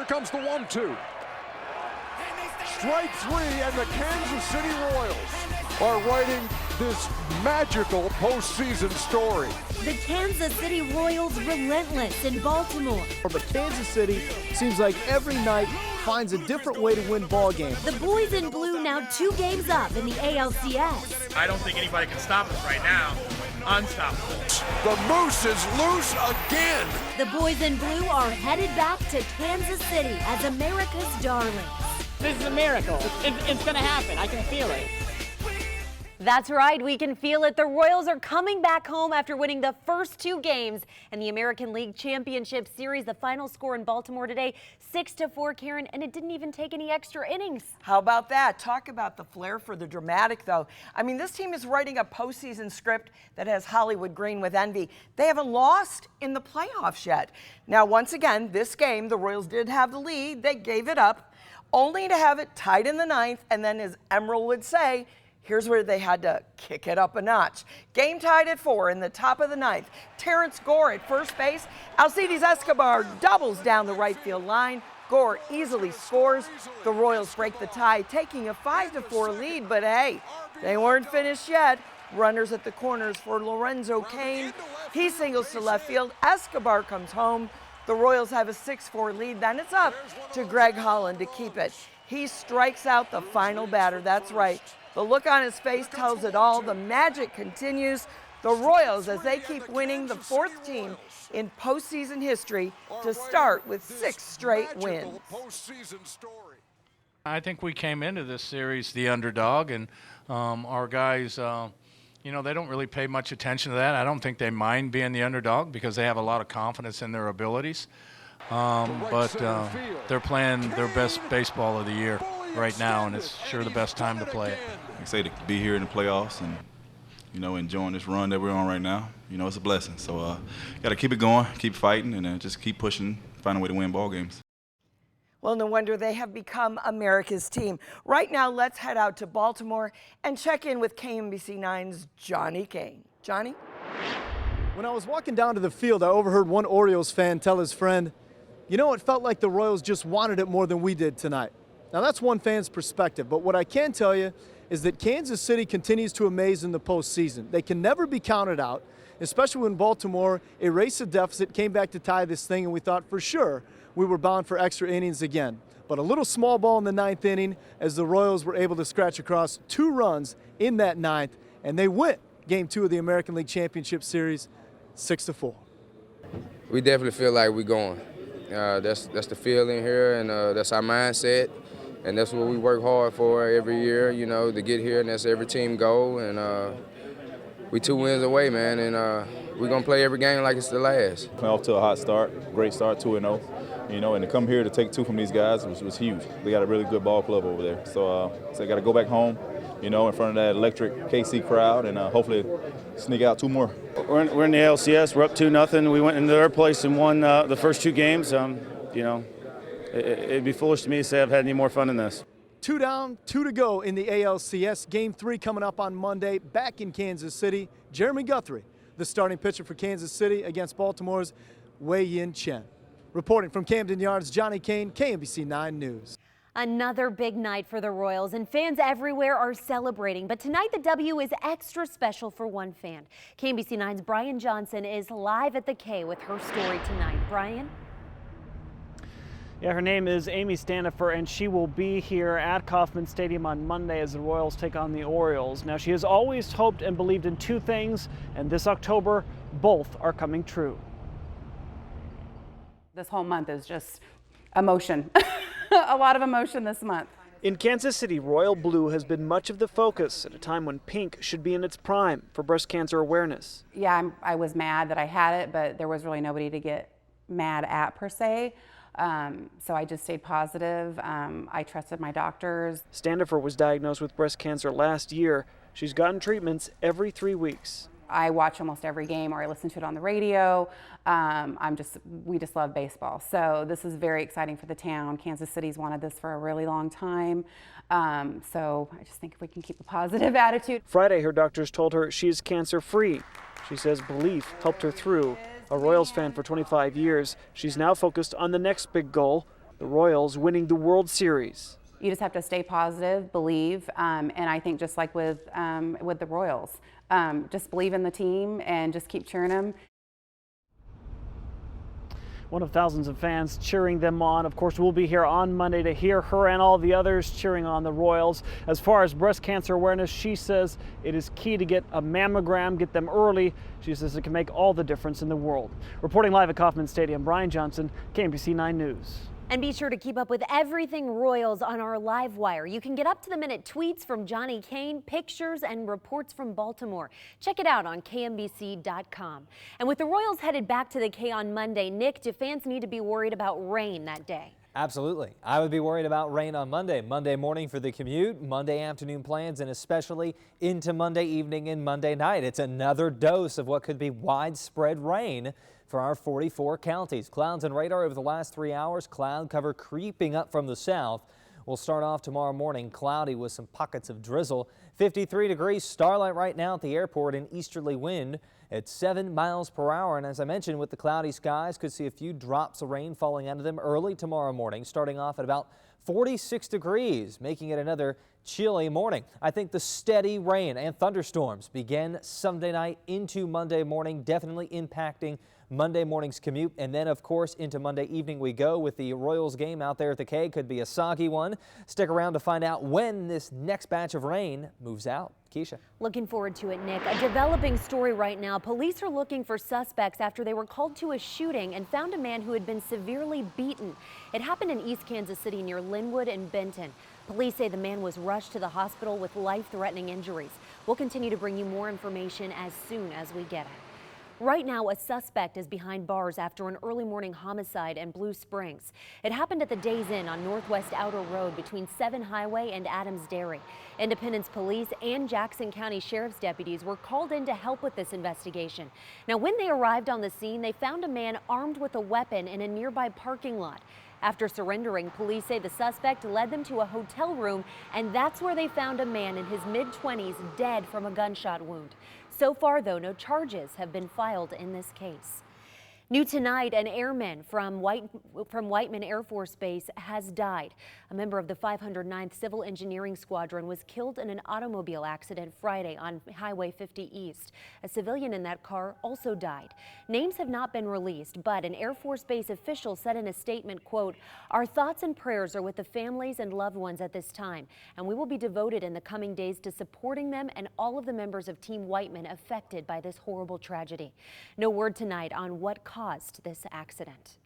comes the 1-2. Strike three, and the Kansas City Royals are writing this magical postseason story. The Kansas City Royals relentless in Baltimore. But Kansas City seems like every night finds a different way to win ball games. The boys in blue now 2 games up in the ALCS. I don't think anybody can stop us right now. Unstoppable. The Moose is loose again. The boys in blue are headed back to Kansas City as America's darlings. This is a miracle. It's going to happen. I can feel it. That's right, we can feel it. The Royals are coming back home after winning the first 2 games in the American League Championship Series. The final score in Baltimore today, 6-4, Karen, and it didn't even take any extra innings. How about that? Talk about the flair for the dramatic, though. I mean, this team is writing a postseason script that has Hollywood green with envy. They haven't lost in the playoffs yet. Now, once again, this game, the Royals did have the lead. They gave it up, only to have it tied in the 9th, and then, as Emerald would say, here's where they had to kick it up a notch. Game tied at 4 in the top of the 9th. Terrence Gore at first base. Alcides Escobar doubles down the right field line. Gore easily scores. The Royals break the tie, taking a 5-4 lead, but hey, they weren't finished yet. Runners at the corners for Lorenzo Cain. He singles to left field. Escobar comes home. The Royals have a 6-4 lead. Then it's up to Greg Holland to keep it. He strikes out the final batter. That's right. The look on his face tells it all. The magic continues. The Royals, as they keep winning, the 4th team in postseason history to start with 6 straight wins. I think we came into this series the underdog, and our guys, you know, they don't really pay much attention to that. I don't think they mind being the underdog because they have a lot of confidence in their abilities. But they're playing their best baseball of the year right now, and it's sure the best time to play it. I say to be here in the playoffs and, you know, enjoying this run that we're on right now, you know, it's a blessing. So got to keep it going, keep fighting, and just keep pushing, find a way to win ball games. Well, no wonder they have become America's team. Right now, let's head out to Baltimore and check in with KMBC9's Johnny Kane. Johnny? When I was walking down to the field, I overheard one Orioles fan tell his friend, you know, it felt like the Royals just wanted it more than we did tonight. Now, that's one fan's perspective, but what I can tell you is that Kansas City continues to amaze in the postseason. They can never be counted out, especially when Baltimore erased the deficit, came back to tie this thing, and we thought for sure we were bound for extra innings again. But a little small ball in the 9th inning as the Royals were able to scratch across 2 runs in that 9th, and they win Game 2 of the American League Championship Series 6-4. We definitely feel like we're going. That's the feeling here, and that's our mindset. And that's what we work hard for every year, you know, to get here, and that's every team goal. And we 2 wins away, man, and we're going to play every game like it's the last. Off to a hot start, great start, 2-0. You know, and to come here to take 2 from these guys was huge. They got a really good ball club over there. So I got to go back home, you know, in front of that electric KC crowd, and hopefully sneak out 2 more. We're in the LCS. We're up 2-0. We went into their place and won the first 2 games. You know, it'd be foolish to me to say I've had any more fun than this. 2 down, 2 to go in the ALCS. Game 3 coming up on Monday back in Kansas City. Jeremy Guthrie, the starting pitcher for Kansas City against Baltimore's Wei-Yin Chen. Reporting from Camden Yards, Johnny Kane, KMBC9 News. Another big night for the Royals, and fans everywhere are celebrating. But tonight the W is extra special for one fan. KMBC9's Brian Johnson is live at the K with her story tonight. Brian? Yeah, her name is Amy Stanifer, and she will be here at Kauffman Stadium on Monday as the Royals take on the Orioles. Now, she has always hoped and believed in 2 things, and this October, both are coming true. This whole month is just emotion. A lot of emotion this month. In Kansas City, Royal Blue has been much of the focus at a time when pink should be in its prime for breast cancer awareness. Yeah, I was mad that I had it, but there was really nobody to get mad at per se. So I just stayed positive. I trusted my doctors. Stanifer was diagnosed with breast cancer last year. She's gotten treatments every 3 weeks. I watch almost every game, or I listen to it on the radio. We just love baseball. So this is very exciting for the town. Kansas City's wanted this for a really long time. So I just think if we can keep a positive attitude. Friday, her doctors told her she is cancer-free. She says belief helped her through. A Royals fan for 25 years, she's now focused on the next big goal, the Royals winning the World Series. You just have to stay positive, believe, and I think just like with the Royals, just believe in the team and just keep cheering them. One of thousands of fans cheering them on. Of course, we'll be here on Monday to hear her and all the others cheering on the Royals. As far as breast cancer awareness, she says it is key to get a mammogram, get them early. She says it can make all the difference in the world. Reporting live at Kauffman Stadium, Brian Johnson, KMBC 9 News. And be sure to keep up with everything Royals on our live wire. You can get up-to-the-minute tweets from Johnny Kane, pictures and reports from Baltimore. Check it out on KMBC.com. And with the Royals headed back to the K on Monday, Nick, do fans need to be worried about rain that day? Absolutely. I would be worried about rain on Monday morning for the commute, Monday afternoon plans, and especially into Monday evening and Monday night. It's another dose of what could be widespread rain for our 44 counties. Clouds and radar over the last 3 hours. Cloud cover creeping up from the south. We'll start off tomorrow morning cloudy with some pockets of drizzle. 53 degrees, starlight right now at the airport, and easterly wind at 7 miles per hour. And as I mentioned, with the cloudy skies, could see a few drops of rain falling out of them early tomorrow morning, starting off at about 46 degrees, making it another chilly morning. I think the steady rain and thunderstorms begin Sunday night into Monday morning, definitely impacting Monday morning's commute, and then of course into Monday evening we go with the Royals game out there at the K. Could be a soggy one. Stick around to find out when this next batch of rain moves out. Keisha. Looking forward to it, Nick. A developing story right now. Police are looking for suspects after they were called to a shooting and found a man who had been severely beaten. It happened in East Kansas City near Linwood and Benton. Police say the man was rushed to the hospital with life-threatening injuries. We'll continue to bring you more information as soon as we get it. Right now, a suspect is behind bars after an early morning homicide in Blue Springs. It happened at the Days Inn on Northwest Outer Road between 7 Highway and Adams Dairy. Independence Police and Jackson County Sheriff's deputies were called in to help with this investigation. Now, when they arrived on the scene, they found a man armed with a weapon in a nearby parking lot. After surrendering, police say the suspect led them to a hotel room, and that's where they found a man in his mid-20s dead from a gunshot wound. So far, though, no charges have been filed in this case. New tonight, an airman from Whiteman Air Force Base has died. A member of the 509th Civil Engineering Squadron was killed in an automobile accident Friday on Highway 50 East. A civilian in that car also died. Names have not been released, but an Air Force Base official said in a statement, quote, "Our thoughts and prayers are with the families and loved ones at this time, and we will be devoted in the coming days to supporting them and all of the members of Team Whiteman affected by this horrible tragedy." No word tonight on what caused this accident.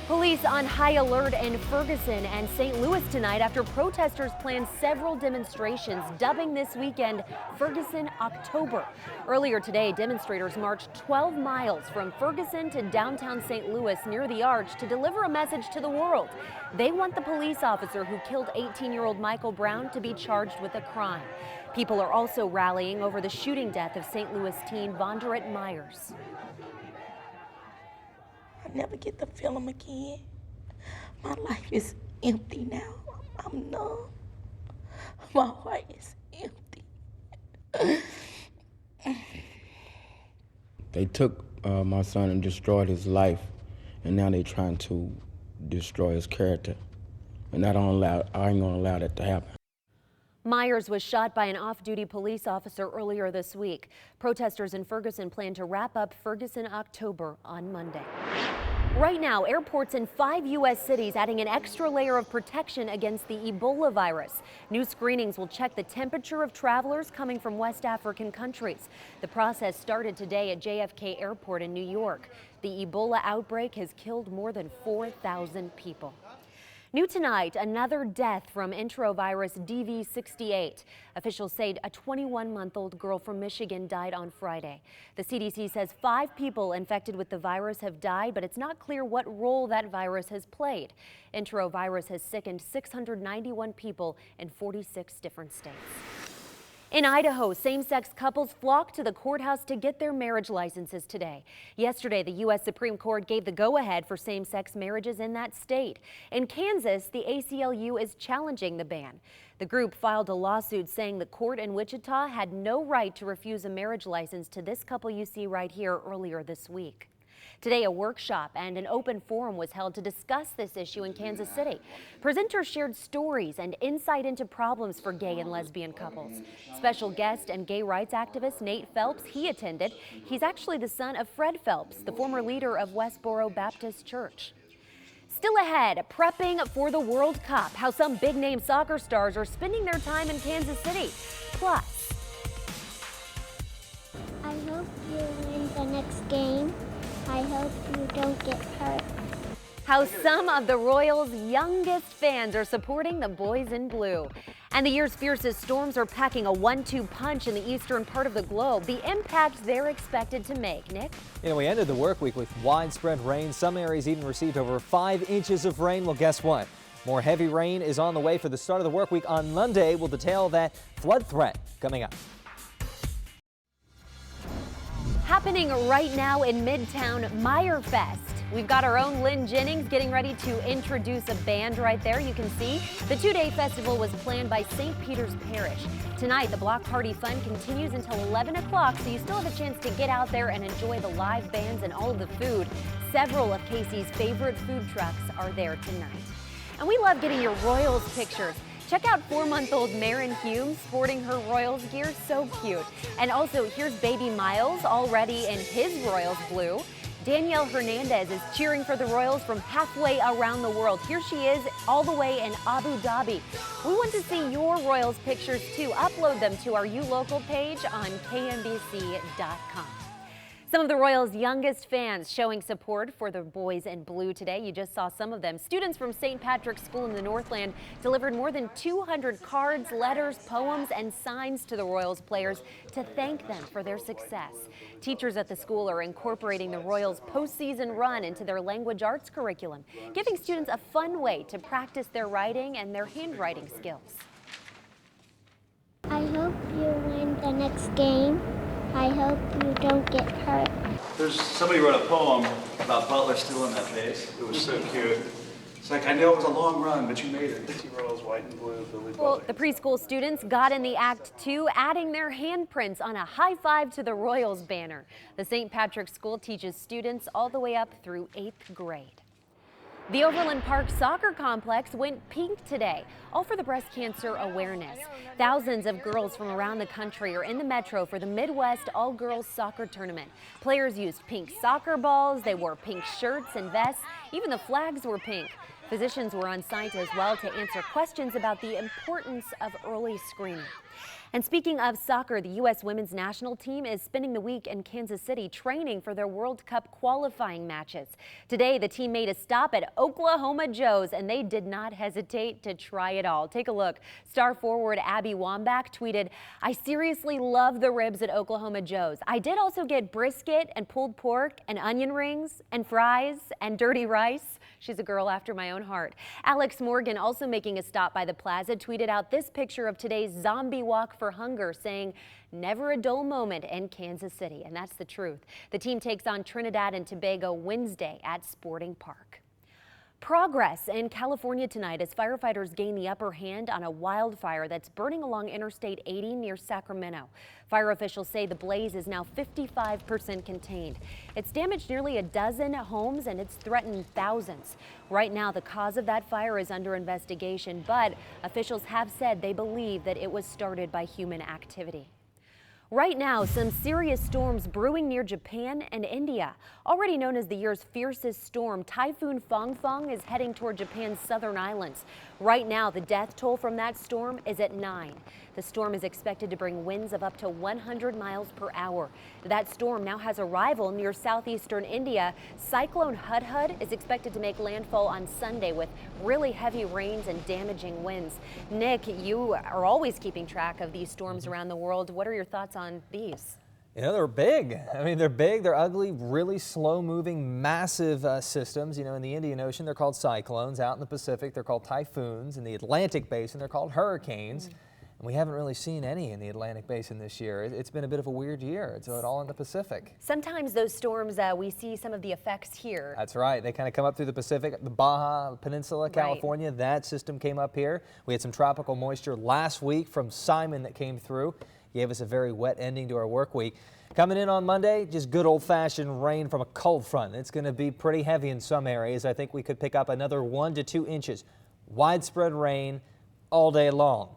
Police on high alert in Ferguson and St. Louis tonight after protesters planned several demonstrations, dubbing this weekend Ferguson October. Earlier today, demonstrators marched 12 miles from Ferguson to downtown St. Louis near the Arch to deliver a message to the world. They want the police officer who killed 18-year-old Michael Brown to be charged with a crime. People are also rallying over the shooting death of St. Louis teen Vonderette Myers. I never get to feel him again. My life is empty now. I'm numb. My heart is empty. They took my son and destroyed his life, and now they're trying to destroy his character. And I ain't gonna allow that to happen. Myers was shot by an off-duty police officer earlier this week. Protesters in Ferguson plan to wrap up Ferguson October on Monday. Right now, airports in 5 U.S. cities adding an extra layer of protection against the Ebola virus. New screenings will check the temperature of travelers coming from West African countries. The process started today at JFK Airport in New York. The Ebola outbreak has killed more than 4,000 people. New tonight, another death from enterovirus DV68. Officials say a 21-month-old girl from Michigan died on Friday. The CDC says 5 people infected with the virus have died, but it's not clear what role that virus has played. Enterovirus has sickened 691 people in 46 different states. In Idaho, same-sex couples flocked to the courthouse to get their marriage licenses today. Yesterday, the U.S. Supreme Court gave the go-ahead for same-sex marriages in that state. In Kansas, the ACLU is challenging the ban. The group filed a lawsuit saying the court in Wichita had no right to refuse a marriage license to this couple you see right here earlier this week. Today, a workshop and an open forum was held to discuss this issue in Kansas City. Presenters shared stories and insight into problems for gay and lesbian couples. Special guest and gay rights activist Nate Phelps, he attended. He's actually the son of Fred Phelps, the former leader of Westboro Baptist Church. Still ahead, prepping for the World Cup, how some big-name soccer stars are spending their time in Kansas City. Plus, I hope you win the next game. I hope you don't get hurt. how some of the Royals' youngest fans are supporting the boys in blue. And the year's fiercest storms are packing a 1-2 punch in the eastern part of the globe. The impact they're expected to make. Nick? You know, we ended the work week with widespread rain. Some areas even received over 5 inches of rain. Well, guess what? More heavy rain is on the way for the start of the work week on Monday. We'll detail that flood threat coming up. Happening right now in Midtown, Meyerfest. We've got our own Lynn Jennings getting ready to introduce a band right there. You can see the 2-day festival was planned by St. Peter's Parish. Tonight, the block party fun continues until 11 o'clock, so you still have a chance to get out there and enjoy the live bands and all of the food. Several of Casey's favorite food trucks are there tonight. And we love getting your Royals pictures. Check out 4-month-old Marin Hume sporting her Royals gear, so cute. And also, here's baby Miles already in his Royals blue. Danielle Hernandez is cheering for the Royals from halfway around the world. Here she is all the way in Abu Dhabi. We want to see your Royals pictures too. Upload them to our You Local page on KMBC.com. Some of the Royals' youngest fans showing support for the boys in blue today. You just saw some of them. Students from St. Patrick's School in the Northland delivered more than 200 cards, letters, poems, and signs to the Royals players to thank them for their success. Teachers at the school are incorporating the Royals' postseason run into their language arts curriculum, giving students a fun way to practice their writing and their handwriting skills. I hope you win the next game. I hope you don't get hurt. Somebody wrote a poem about Butler stealing that base. It was so cute. It's like, I know it was a long run, but you made it. Royals, white and blue, Billy Well, Butler. the preschool students got in the act too, adding their handprints on a high five to the Royals banner. The St. Patrick's School teaches students all the way up through 8th grade. The Overland Park Soccer Complex went pink today, all for the breast cancer awareness. Thousands of girls from around the country are in the metro for the Midwest All-Girls Soccer Tournament. Players used pink soccer balls, they wore pink shirts and vests, even the flags were pink. Physicians were on site as well to answer questions about the importance of early screening. And speaking of soccer, the U.S. women's national team is spending the week in Kansas City training for their World Cup qualifying matches. Today, the team made a stop at Oklahoma Joe's, and they did not hesitate to try it all. Take a look. Star forward Abby Wambach tweeted, "I seriously love the ribs at Oklahoma Joe's. I did also get brisket and pulled pork and onion rings and fries and dirty rice." She's a girl after my own heart. Alex Morgan, also making a stop by the plaza, tweeted out this picture of today's zombie walk for hunger, saying, "Never a dull moment in Kansas City." And that's the truth. The team takes on Trinidad and Tobago Wednesday at Sporting Park. Progress in California tonight as firefighters gain the upper hand on a wildfire that's burning along Interstate 80 near Sacramento. Fire officials say the blaze is now 55% contained. It's damaged nearly a dozen homes and it's threatened thousands. Right now, the cause of that fire is under investigation, but officials have said they believe that it was started by human activity. Right now, some serious storms brewing near Japan and India. Already known as the year's fiercest storm, Typhoon Fangfang is heading toward Japan's southern islands. Right now, the death toll from that storm is at 9. The storm is expected to bring winds of up to 100 miles per hour. That storm now has a rival near southeastern India. Cyclone Hudhud is expected to make landfall on Sunday with really heavy rains and damaging winds. Nick, you are always keeping track of these storms around the world. What are your thoughts on these? You know, they're big. I mean, they're big, they're ugly, really slow-moving, massive systems. You know, in the Indian Ocean, they're called cyclones. Out in the Pacific, they're called typhoons. In the Atlantic Basin, they're called hurricanes. And we haven't really seen any in the Atlantic Basin this year. It's been a bit of a weird year. It's all in the Pacific. Sometimes those storms, we see some of the effects here. That's right. They kind of come up through the Pacific, the Baja Peninsula, California. Right. That system came up here. We had some tropical moisture last week from Simon that came through. gave us a very wet ending to our work week. Coming in on Monday, just good old-fashioned rain from a cold front. It's going to be pretty heavy in some areas. I think we could pick up another 1 to 2 inches. Widespread rain all day long.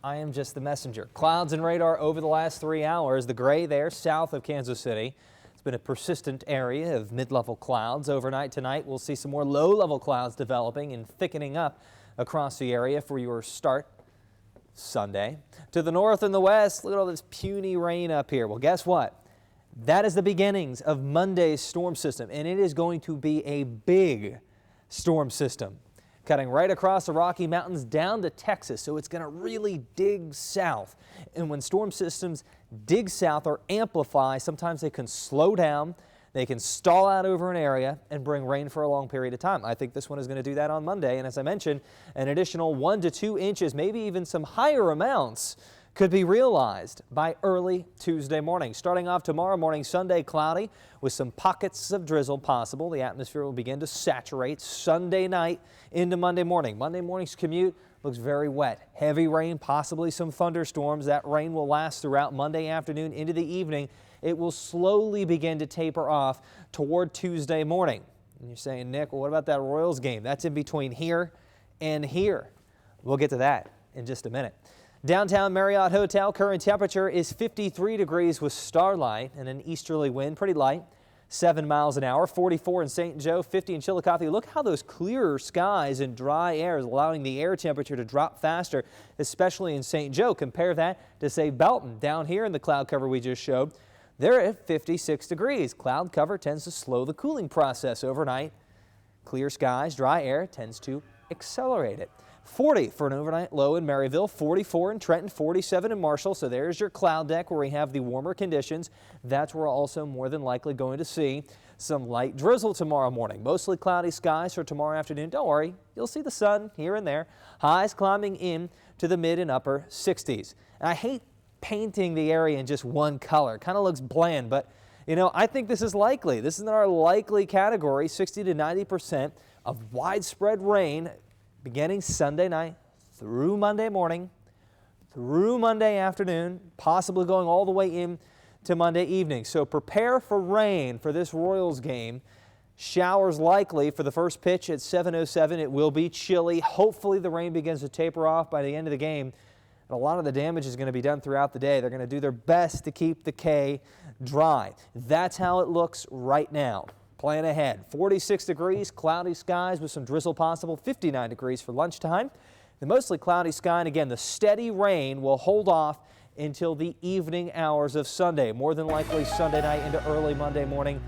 I am just the messenger. Clouds and radar over the last 3 hours. The gray there south of Kansas City. It's been a persistent area of mid-level clouds. Overnight tonight, we'll see some more low-level clouds developing and thickening up across the area for your start Sunday. To the north and the west, look at all this puny rain up here. Well, guess what? That is the beginnings of Monday's storm system, and it is going to be a big storm system, cutting right across the Rocky Mountains down to Texas, so it's going to really dig south. And when storm systems dig south or amplify, sometimes they can slow down, they can stall out over an area and bring rain for a long period of time. I think this one is going to do that on Monday, and as I mentioned, an additional 1 to 2 inches, maybe even some higher amounts, could be realized by early Tuesday morning. Starting off tomorrow morning, Sunday cloudy with some pockets of drizzle possible. The atmosphere will begin to saturate Sunday night into Monday morning. Monday morning's commute looks very wet. Heavy rain, possibly some thunderstorms. That rain will last throughout Monday afternoon into the evening. It will slowly begin to taper off toward Tuesday morning. And you're saying, Nick, well, what about that Royals game? That's in between here and here. We'll get to that in just a minute. Downtown Marriott Hotel, current temperature is 53 degrees with starlight and an easterly wind, pretty light, 7 miles an hour. 44 in St. Joe, 50 in Chillicothe. Look how those clearer skies and dry air is allowing the air temperature to drop faster, especially in St. Joe. Compare that to, say, Belton. Down here in the cloud cover we just showed, they're at 56 degrees. Cloud cover tends to slow the cooling process overnight. Clear skies, dry air tends to accelerate it. 40 for an overnight low in Maryville, 44 in Trenton, 47 in Marshall. So there's your cloud deck where we have the warmer conditions. That's where we're also more than likely going to see some light drizzle tomorrow morning. Mostly cloudy skies for tomorrow afternoon. Don't worry, you'll see the sun here and there. Highs climbing in to the mid and upper 60s. And I hate painting the area in just one color. Kind of looks bland, but you know, I think this is likely. This is in our likely category, 60 to 90% of widespread rain beginning Sunday night through Monday morning, through Monday afternoon, possibly going all the way in to Monday evening. So prepare for rain for this Royals game. Showers likely for the first pitch at 7:07. It will be chilly. Hopefully the rain begins to taper off by the end of the game. And a lot of the damage is going to be done throughout the day. They're going to do their best to keep the K dry. That's how it looks right now. Plan ahead. 46 degrees, cloudy skies with some drizzle possible. 59 degrees for lunchtime. The mostly cloudy sky, and again, the steady rain will hold off until the evening hours of Sunday. More than likely Sunday night into early Monday morning.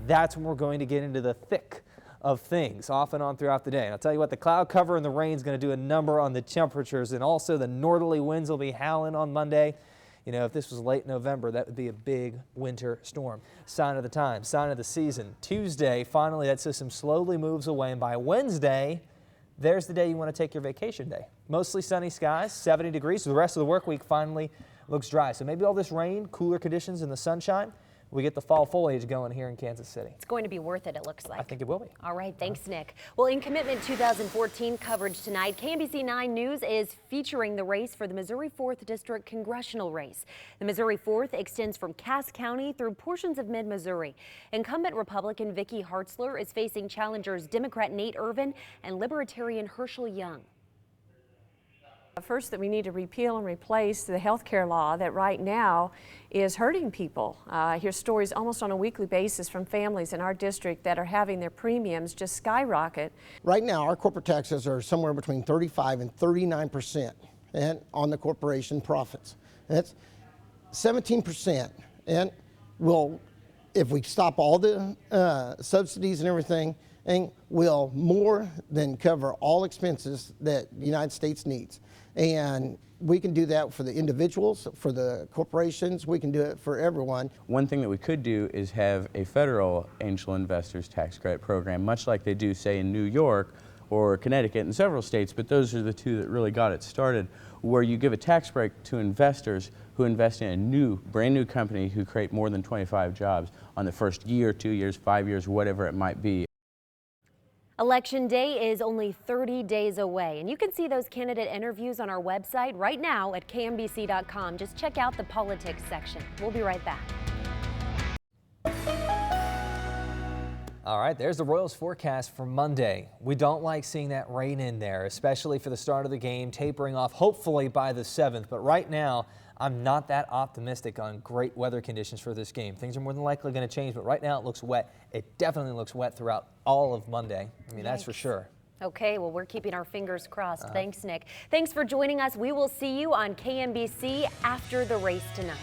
That's when we're going to get into the thick of things off and on throughout the day. And I'll tell you what, the cloud cover and the rain is going to do a number on the temperatures, and also the northerly winds will be howling on Monday. You know, if this was late November, that would be a big winter storm. Sign of the time, sign of the season. Tuesday, finally, that system slowly moves away, and by Wednesday, there's the day you want to take your vacation day. Mostly sunny skies, 70 degrees. So the rest of the work week finally looks dry. So maybe all this rain, cooler conditions, and the sunshine, we get the fall foliage going here in Kansas City. It's going to be worth it, it looks like. I think it will be. All right, thanks, Nick. Well, in Commitment 2014 coverage tonight, KMBC 9 News is featuring the race for the Missouri 4th District congressional race. The Missouri 4th extends from Cass County through portions of mid-Missouri. Incumbent Republican Vicki Hartzler is facing challengers Democrat Nate Irvin and Libertarian Herschel Young. First, that we need to repeal and replace the health care law that right now is hurting people. I hear stories almost on a weekly basis from families in our district that are having their premiums just skyrocket. Right now, our corporate taxes are somewhere between 35 and 39% and on the corporation profits. That's 17%. And will, if we stop all the subsidies and everything, and will more than cover all expenses that the United States needs. And we can do that for the individuals, for the corporations, we can do it for everyone. One thing that we could do is have a federal angel investors tax credit program, much like they do, say, in New York or Connecticut and several states, but those are the two that really got it started, where you give a tax break to investors who invest in a brand new company who create more than 25 jobs on the first year, 2 years, 5 years, whatever it might be. Election Day is only 30 days away, and you can see those candidate interviews on our website right now at KMBC.com. Just check out the politics section. We'll be right back. All right, there's the Royals forecast for Monday. We don't like seeing that rain in there, especially for the start of the game, tapering off hopefully by the 7th. But right now, I'm not that optimistic on great weather conditions for this game. Things are more than likely going to change, but right now it looks wet. It definitely looks wet throughout all of Monday. I mean, that's for sure. Okay, well, we're keeping our fingers crossed. Thanks, Nick. Thanks for joining us. We will see you on KMBC after the race tonight.